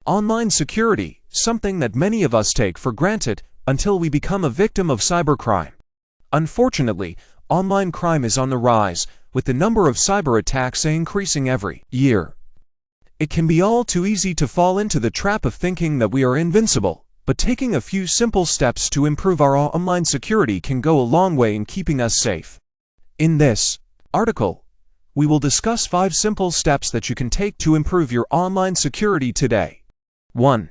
Online security, something that many of us take for granted until we become a victim of cybercrime. Unfortunately, online crime is on the rise, with the number of cyber attacks increasing every year. It can be all too easy to fall into the trap of thinking that we are invincible, but taking a few simple steps to improve our online security can go a long way in keeping us safe. In this article, we will discuss 5 simple steps that you can take to improve your online security today. 1.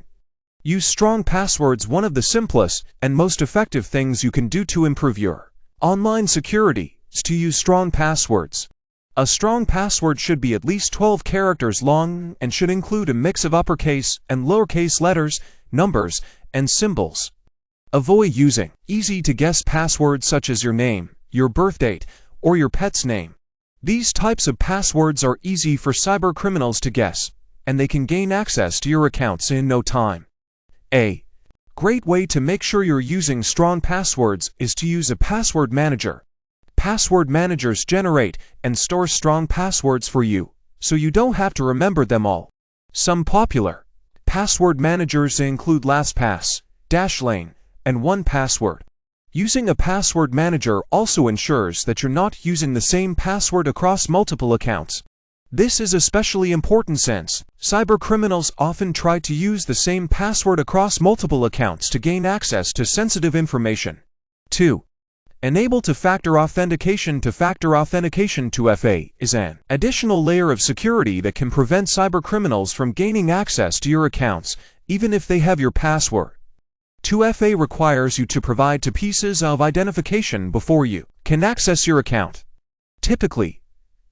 Use strong passwords. One of the simplest and most effective things you can do to improve your online security is to use strong passwords. A strong password should be at least 12 characters long and should include a mix of uppercase and lowercase letters, numbers, and symbols. Avoid using easy-to-guess passwords such as your name, your birth date, or your pet's name. These types of passwords are easy for cybercriminals to guess, and they can gain access to your accounts in no time. A great way to make sure you're using strong passwords is to use a password manager. Password managers generate and store strong passwords for you, so you don't have to remember them all. Some popular password managers include LastPass, Dashlane, and 1Password. Using a password manager also ensures that you're not using the same password across multiple accounts. This is especially important since cybercriminals often try to use the same password across multiple accounts to gain access to sensitive information. 2. Enable two-factor authentication. Two-factor authentication, 2FA, is an additional layer of security that can prevent cybercriminals from gaining access to your accounts, even if they have your password. 2FA requires you to provide 2 pieces of identification before you can access your account. Typically,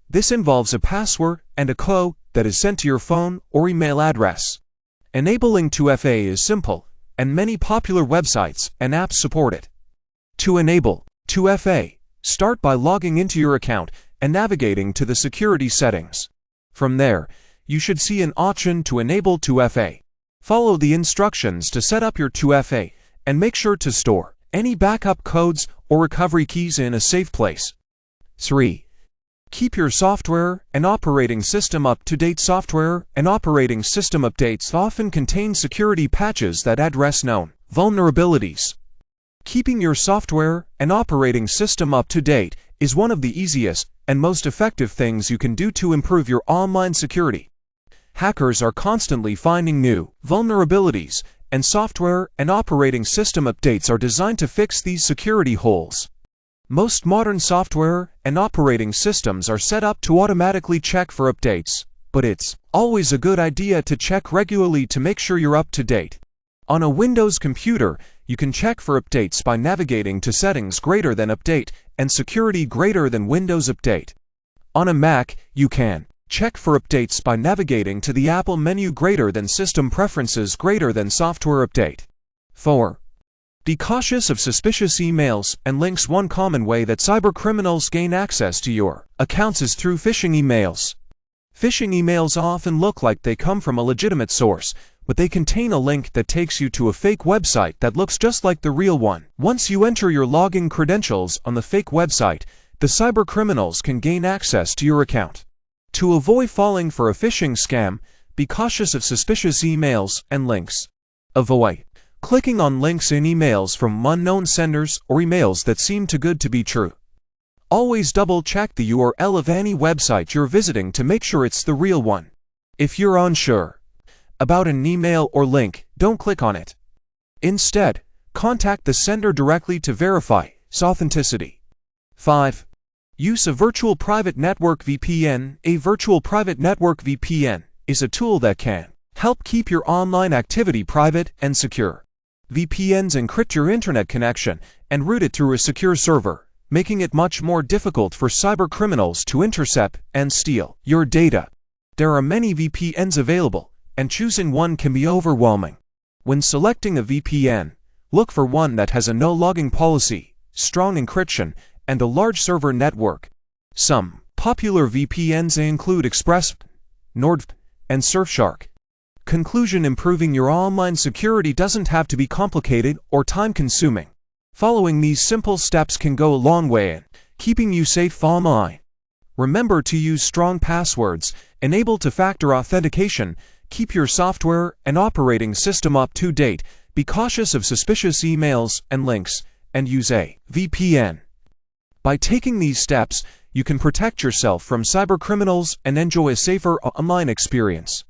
this involves a password and a code that is sent to your phone or email address. Enabling 2FA is simple, and many popular websites and apps support it. To enable 2FA, start by logging into your account and navigating to the security settings. From there, you should see an option to enable 2FA. Follow the instructions to set up your 2FA, and make sure to store any backup codes or recovery keys in a safe place. 3. Keep your software and operating system up to date. Software and operating system updates often contain security patches that address known vulnerabilities. Keeping your software and operating system up to date is one of the easiest and most effective things you can do to improve your online security. Hackers are constantly finding new vulnerabilities, and software and operating system updates are designed to fix these security holes. Most modern software and operating systems are set up to automatically check for updates, but it's always a good idea to check regularly to make sure you're up to date. On a Windows computer, you can check for updates by navigating to Settings greater than Update and Security greater than Windows Update. On a Mac, you can check for updates by navigating to the Apple menu greater than System Preferences greater than Software Update. 4. Be cautious of suspicious emails and links. One common way that cybercriminals gain access to your accounts is through phishing emails. Phishing emails often look like they come from a legitimate source, but they contain a link that takes you to a fake website that looks just like the real one. Once you enter your login credentials on the fake website, the cybercriminals can gain access to your account. To avoid falling for a phishing scam, be cautious of suspicious emails and links. Avoid clicking on links in emails from unknown senders or emails that seem too good to be true. Always double-check the URL of any website you're visiting to make sure it's the real one. If you're unsure about an email or link, don't click on it. Instead, contact the sender directly to verify its authenticity. 5. Use a virtual private network VPN. A virtual private network VPN is a tool that can help keep your online activity private and secure. VPNs encrypt your internet connection and route it through a secure server, making it much more difficult for cybercriminals to intercept and steal your data. There are many VPNs available, and choosing one can be overwhelming. When selecting a VPN, look for one that has a no-logging policy, strong encryption, and a large server network. Some popular VPNs include Express, NordVPN, and Surfshark. Conclusion: improving your online security doesn't have to be complicated or time-consuming. Following these simple steps can go a long way in keeping you safe online. Remember to use strong passwords, enable two-factor authentication, Keep your software and operating system up to date, be cautious of suspicious emails and links, and use a VPN. By taking these steps, you can protect yourself from cybercriminals and enjoy a safer online experience.